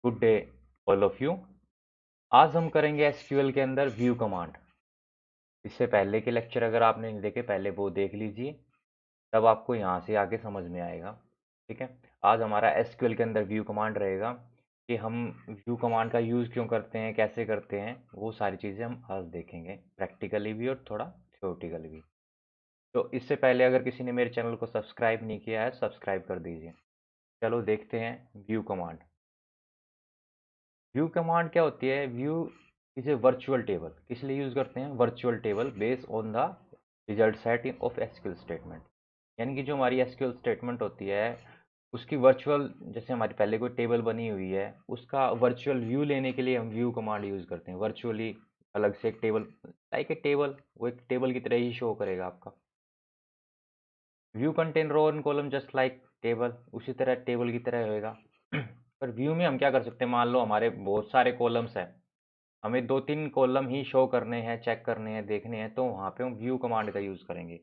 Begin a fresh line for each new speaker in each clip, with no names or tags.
Good day all of you. आज हम करेंगे एसक्यूएल के अंदर व्यू कमांड। इससे पहले के लेक्चर अगर आपने नहीं देखे पहले वो देख लीजिए, तब आपको यहाँ से आगे समझ में आएगा। ठीक है, आज हमारा एसक्यूएल के अंदर व्यू कमांड रहेगा कि हम व्यू कमांड का यूज़ क्यों करते हैं, कैसे करते हैं, वो सारी चीज़ें हम आज देखेंगे, प्रैक्टिकली भी और थोड़ा थ्योरेटिकली भी। तो इससे पहले अगर किसी ने मेरे चैनल को सब्सक्राइब नहीं किया है, सब्सक्राइब कर दीजिए। चलो देखते हैं व्यू कमांड। व्यू कमांड क्या होती है? View is a virtual table. किस लिए यूज करते हैं? Virtual table based on the result set in of SQL statement. यानी कि जो हमारी एसक्यूएल स्टेटमेंट होती है उसकी वर्चुअल, जैसे हमारी पहले कोई टेबल बनी हुई है उसका वर्चुअल व्यू लेने के लिए हम व्यू कमांड यूज करते हैं। वर्चुअली अलग से एक टेबल, लाइक ए टेबल, वो एक टेबल की तरह ही शो करेगा आपका। View content row and column just like table, उसी तरह टेबल की तरह होएगा। पर व्यू में हम क्या कर सकते हैं? मान लो हमारे बहुत सारे कॉलम्स हैं, हमें 2-3 कॉलम ही शो करने हैं, चेक करने हैं, देखने हैं, तो वहाँ पे हम व्यू कमांड का यूज़ करेंगे।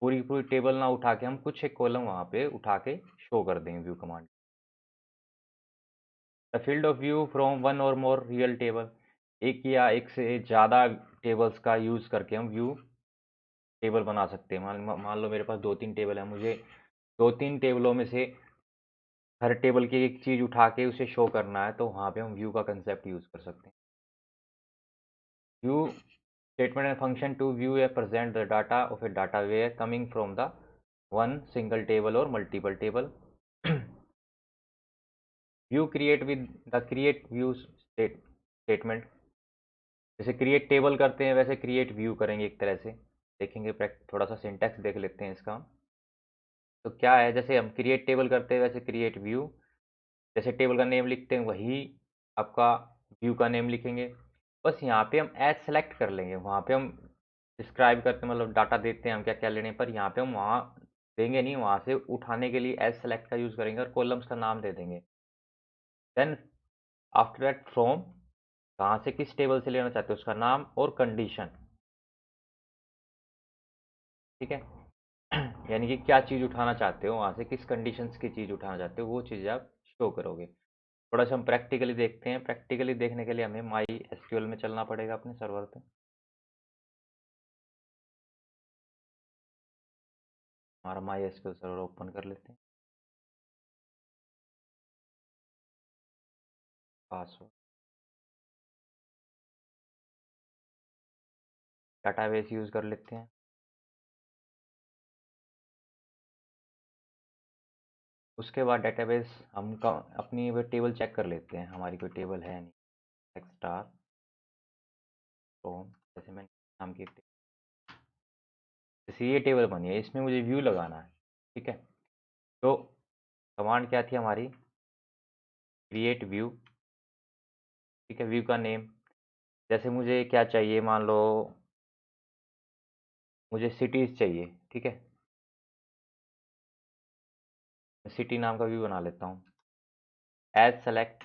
पूरी की पूरी टेबल ना उठा के हम कुछ एक कॉलम वहाँ पे उठा के शो कर देंगे view command. The field of view from one और मोर रियल टेबल, एक या एक से ज़्यादा टेबल्स का यूज़ करके हम व्यू टेबल बना सकते हैं। मान लो मेरे पास 2-3 टेबल है, मुझे 2-3 टेबलों में से हर टेबल की एक चीज़ उठा के उसे शो करना है, तो वहाँ पे हम व्यू का कंसेप्ट यूज़ कर सकते हैं। View statement and function to view or present the data of a data where coming from the one single table or multiple table. View create with the create view statement। जैसे create table करते हैं वैसे create view करेंगे एक तरह से। देखेंगे, थोड़ा सा सिंटैक्स देख लेते हैं इसका। तो क्या है, जैसे हम क्रिएट टेबल करते हैं वैसे क्रिएट व्यू, जैसे टेबल का नेम लिखते हैं वही आपका व्यू का नेम लिखेंगे। बस यहाँ पे हम एज सेलेक्ट कर लेंगे, वहाँ पे हम डिस्क्राइब करते हैं, मतलब डाटा देते हैं हम क्या क्या लेने पर, यहाँ पे हम वहाँ देंगे नहीं, वहाँ से उठाने के लिए एज सेलेक्ट का यूज़ करेंगे और कॉलम्स का नाम दे देंगे। देन आफ्टर दैट फ्रॉम, कहाँ से किस टेबल से लेना चाहते हो उसका नाम और कंडीशन। ठीक है, यानी कि क्या चीज़ उठाना चाहते हो, वहाँ से किस कंडीशंस की चीज़ उठाना चाहते हो, वो चीज़ आप शो करोगे। थोड़ा सा हम प्रैक्टिकली देखते हैं। प्रैक्टिकली देखने के लिए हमें माई एसक्यूएल में चलना पड़ेगा अपने सर्वर पे। हमारा माई एसक्यूएल सर्वर ओपन कर लेते हैं। पासवर्ड, डाटाबेस यूज़ कर लेते हैं। उसके बाद डेटाबेस हम अपनी वो टेबल चेक कर लेते हैं, हमारी कोई टेबल है नहीं। एक्स्टार फ्रॉम, जैसे मैंने नाम की जैसे ये टेबल बनी है, इसमें मुझे व्यू लगाना है। ठीक है, तो कमांड क्या थी हमारी? Create view. ठीक है, व्यू का नेम, जैसे मुझे क्या चाहिए, मान लो मुझे सिटीज़ चाहिए। ठीक है, सिटी नाम का व्यू बना लेता हूँ। एज सेलेक्ट,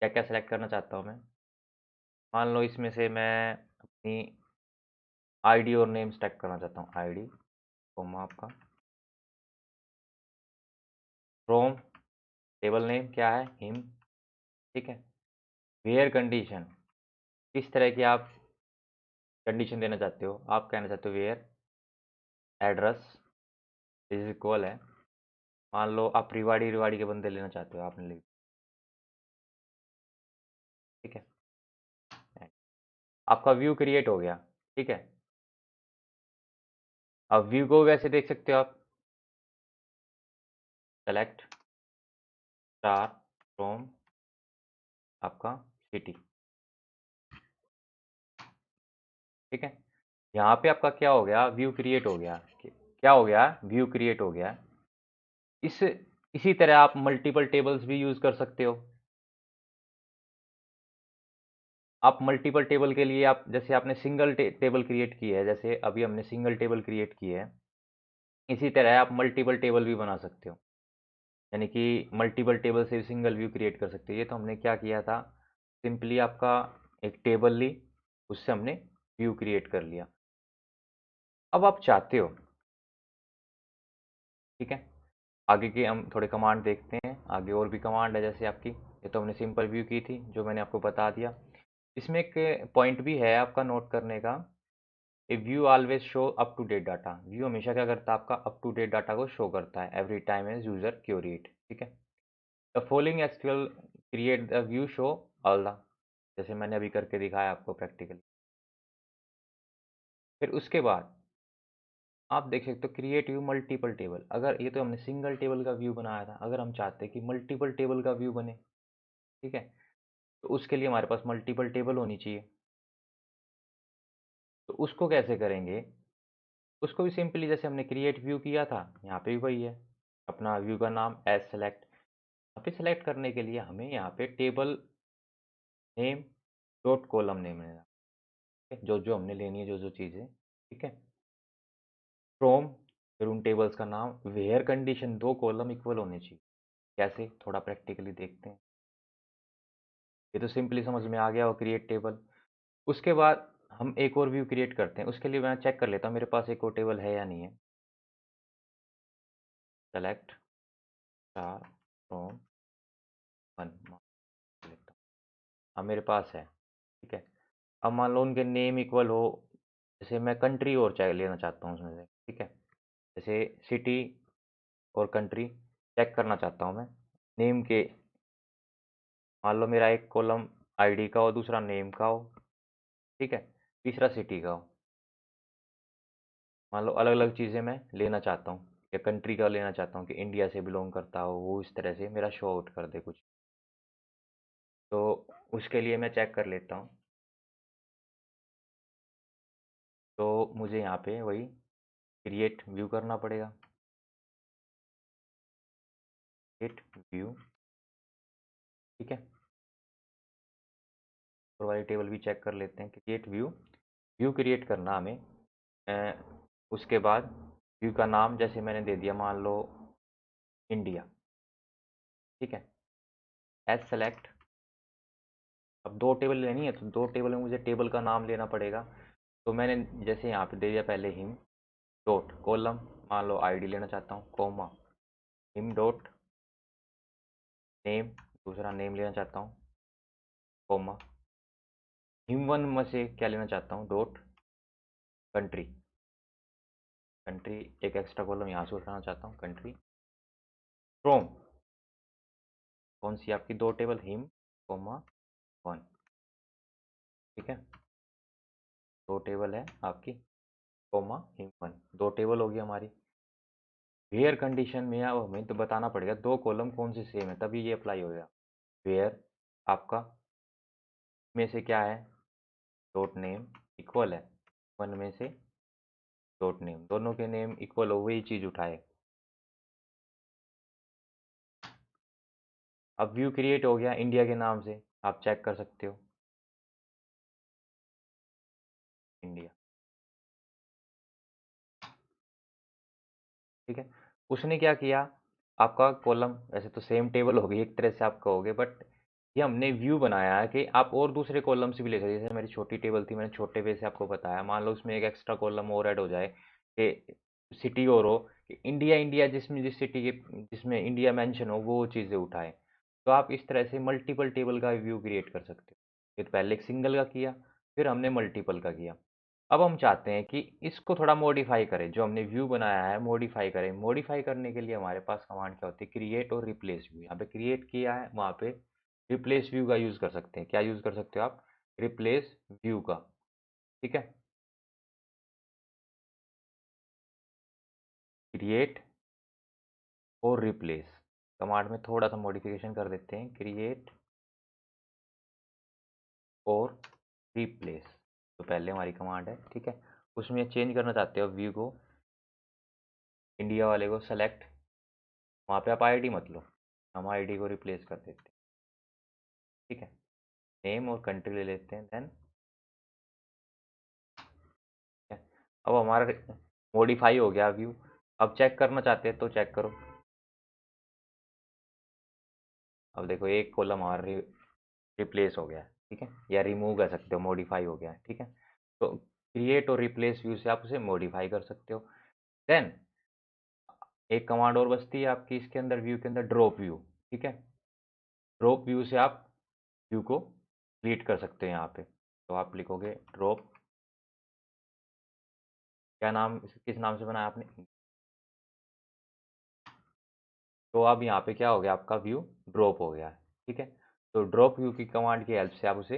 क्या क्या सेलेक्ट करना चाहता हूँ मैं? मान लो इसमें से मैं अपनी आईडी और नेम सेलेक्ट करना चाहता हूँ। आईडी कॉमा आपका फ्रॉम, टेबल नेम क्या है? हिम। ठीक है, वेयर कंडीशन, किस तरह की आप कंडीशन देना चाहते हो? आप कहना चाहते हो वेयर एड्रेस इज इक्वल है, मान लो आप रिवाड़ी रिवाड़ी के बंदे लेना चाहते हो, आपने लिख। ठीक है, आपका व्यू क्रिएट हो गया। ठीक है, अब व्यू को वैसे देख सकते हो आप, सेलेक्ट स्टार फ्रॉम आपका सिटी। ठीक है, यहाँ पे आपका क्या हो गया? व्यू क्रिएट हो गया। क्या हो गया? व्यू क्रिएट हो गया। इस इसी तरह आप मल्टीपल टेबल्स भी यूज़ कर सकते हो। आप मल्टीपल टेबल के लिए आप, जैसे आपने सिंगल टेबल क्रिएट की है, जैसे अभी हमने सिंगल टेबल क्रिएट की है, इसी तरह आप मल्टीपल टेबल भी बना सकते हो। यानी कि मल्टीपल टेबल से सिंगल व्यू क्रिएट कर सकते हो। ये तो हमने क्या किया था, सिंपली आपका एक टेबल ली, उससे हमने व्यू क्रिएट कर लिया। अब आप चाहते हो, ठीक है, आगे के हम थोड़े कमांड देखते हैं। आगे और भी कमांड है जैसे आपकी, ये तो हमने सिंपल व्यू की थी जो मैंने आपको बता दिया। इसमें एक पॉइंट भी है आपका नोट करने का, A view always show up to date data. View हमेशा क्या करता है, आपका अप टू डेट डाटा को शो करता है every time as user query it, ठीक है। The following SQL create the view show all the, जैसे मैंने अभी करके दिखाया आपको प्रैक्टिकली। फिर उसके बाद आप देख सकते हो क्रिएट व्यू मल्टीपल टेबल। अगर ये तो हमने सिंगल टेबल का व्यू बनाया था, अगर हम चाहते हैं कि मल्टीपल टेबल का व्यू बने, ठीक है, तो उसके लिए हमारे पास मल्टीपल टेबल होनी चाहिए। तो उसको कैसे करेंगे, उसको भी सिंपली जैसे हमने क्रिएट व्यू किया था, यहाँ पे भी वही है। अपना व्यू का नाम एज सेलेक्ट, यहाँ पे सेलेक्ट करने के लिए हमें यहाँ पे table name dot column name लेना है, जो जो हमने लेनी है, जो जो चीज़ें, ठीक है। फ्रॉम, फिर उन टेबल्स का नाम। वेयर कंडीशन, दो कॉलम इक्वल होने चाहिए। कैसे, थोड़ा प्रैक्टिकली देखते हैं। ये तो सिंपली समझ में आ गया वो क्रिएट टेबल। उसके बाद हम एक और व्यू क्रिएट करते हैं, उसके लिए मैं चेक कर लेता हूँ मेरे पास एक और टेबल है या नहीं है। सेलेक्ट स्टार फ्रॉम वन, लेता हूँ, हाँ मेरे पास है, ठीक है। अब मान लो उनके नेम इक्वल हो, जैसे मैं कंट्री और चाहे लेना चाहता हूँ उसमें से, ठीक है। जैसे सिटी और कंट्री चेक करना चाहता हूँ मैं नेम के। मान लो मेरा एक कॉलम आईडी का हो, दूसरा नेम का हो, ठीक है, तीसरा सिटी का हो। मान लो अलग अलग चीज़ें मैं लेना चाहता हूँ, या कंट्री का लेना चाहता हूँ कि इंडिया से बिलोंग करता हो, वो इस तरह से मेरा शो आउट कर दे कुछ। तो उसके लिए मैं चेक कर लेता हूँ। तो मुझे यहाँ पे वही क्रिएट व्यू करना पड़ेगा। क्रिएट व्यू, ठीक है। और वाली टेबल भी चेक कर लेते हैं। क्रिएट व्यू, व्यू क्रिएट करना हमें। उसके बाद व्यू का नाम जैसे मैंने दे दिया, मान लो इंडिया, ठीक है। एज सेलेक्ट, अब दो टेबल लेनी है तो दो टेबल में मुझे टेबल का नाम लेना पड़ेगा। तो मैंने जैसे यहाँ पे दे दिया पहले हिम डॉट कॉलम, मान लो आईडी लेना चाहता हूँ, कोमा हिम डॉट नेम, दूसरा नेम लेना चाहता हूँ, कोमा हिम वन में से क्या लेना चाहता हूँ, डॉट कंट्री, कंट्री एक एक्स्ट्रा कॉलम यहाँ से उठाना चाहता हूँ, कंट्री फ्रॉम, कौन सी आपकी दो टेबल, हिम कोमा वन, ठीक है। दो टेबल है आपकी, कोमा हिम वन, दो टेबल होगी हमारी। वेयर कंडीशन में अब हमें तो बताना पड़ेगा दो कॉलम कौन से सेम है, तभी ये अप्लाई होगा। वेयर आपका में से क्या है, डॉट नेम इक्वल है वन में से डॉट नेम, दोनों के नेम इक्वल हो वही चीज़ उठाए। अब व्यू क्रिएट हो गया इंडिया के नाम से, आप चेक कर सकते हो इंडिया, ठीक है। उसने क्या किया, आपका कॉलम वैसे तो सेम टेबल होगी एक तरह से आप कहोगे, बट ये हमने व्यू बनाया है कि आप और दूसरे कॉलम से भी ले सकते हैं। जैसे मेरी छोटी टेबल थी, मैंने छोटे वे से आपको बताया, मान लो उसमें एक एक्स्ट्रा कॉलम और ऐड हो जाए कि सिटी और हो कि इंडिया, इंडिया जिसमें जिस सिटी के जिसमें इंडिया मेंशन हो वो चीज़ें उठाए। तो आप इस तरह से मल्टीपल टेबल का व्यू क्रिएट कर सकते हो। ये तो पहले एक सिंगल का किया, फिर हमने मल्टीपल का किया। अब हम चाहते हैं कि इसको थोड़ा मॉडिफाई करें, जो हमने व्यू बनाया है मॉडिफाई करें। मॉडिफाई करने के लिए हमारे पास कमांड क्या होती है, क्रिएट और रिप्लेस व्यू। यहाँ पे क्रिएट किया है, वहाँ पे रिप्लेस व्यू का यूज़ कर सकते हैं। क्या यूज़ कर सकते हो आप, रिप्लेस व्यू का, ठीक है। क्रिएट और रिप्लेस कमांड में थोड़ा सा मॉडिफिकेशन कर देते हैं, क्रिएट और रिप्लेस तो पहले हमारी कमांड है, ठीक है। उसमें चेंज करना चाहते हो व्यू को, इंडिया वाले को सेलेक्ट, वहाँ पे आप आईडी मत लो, हम आईडी को रिप्लेस कर देते हैं, ठीक है। नेम और कंट्री ले लेते हैं, देन अब हमारा मॉडिफाई हो गया व्यू। अब चेक करना चाहते हैं तो चेक करो, अब देखो एक कॉलम हमारा रिप्लेस हो गया है, ठीक है, या रिमूव कर सकते हो, मॉडिफाई हो गया है, ठीक है। तो क्रिएट और रिप्लेस व्यू से आप उसे मॉडिफाई कर सकते हो। देन एक कमांड और बचती है आपकी इसके अंदर, व्यू के अंदर, ड्रॉप व्यू। ठीक है। ड्रॉप व्यू से आप व्यू को डिलीट कर सकते हैं यहाँ पे। तो आप लिखोगे ड्रॉप, क्या नाम, किस नाम से बनाया आपने, तो अब यहाँ पे क्या हो गया, आपका व्यू ड्रॉप हो गया है। ठीक है। तो ड्रॉप व्यू की कमांड की हेल्प से आप उसे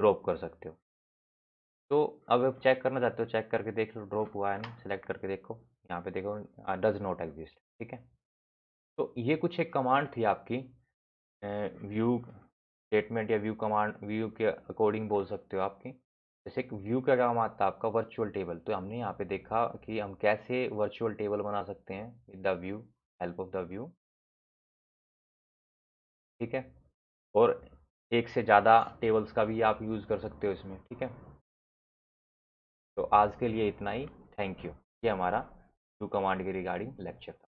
ड्रॉप कर सकते हो। तो अब आप चेक करना चाहते हो, चेक करके देख लो ड्रॉप हुआ है नहीं, सेलेक्ट करके देखो, यहाँ पे देखो डज नॉट एग्जिस्ट। ठीक है। तो ये कुछ एक कमांड थी आपकी व्यू स्टेटमेंट या व्यू कमांड, व्यू के अकॉर्डिंग बोल सकते हो आपकी। जैसे एक व्यू का काम आता है आपका वर्चुअल टेबल, तो हमने यहाँ पे देखा कि हम कैसे वर्चुअल टेबल बना सकते हैं with the view, help of the view. ठीक है। और एक से ज़्यादा टेबल्स का भी आप यूज़ कर सकते हो इसमें। ठीक है। तो आज के लिए इतना ही। Thank you. ये हमारा व्यू कमांड के रिगार्डिंग लेक्चर था।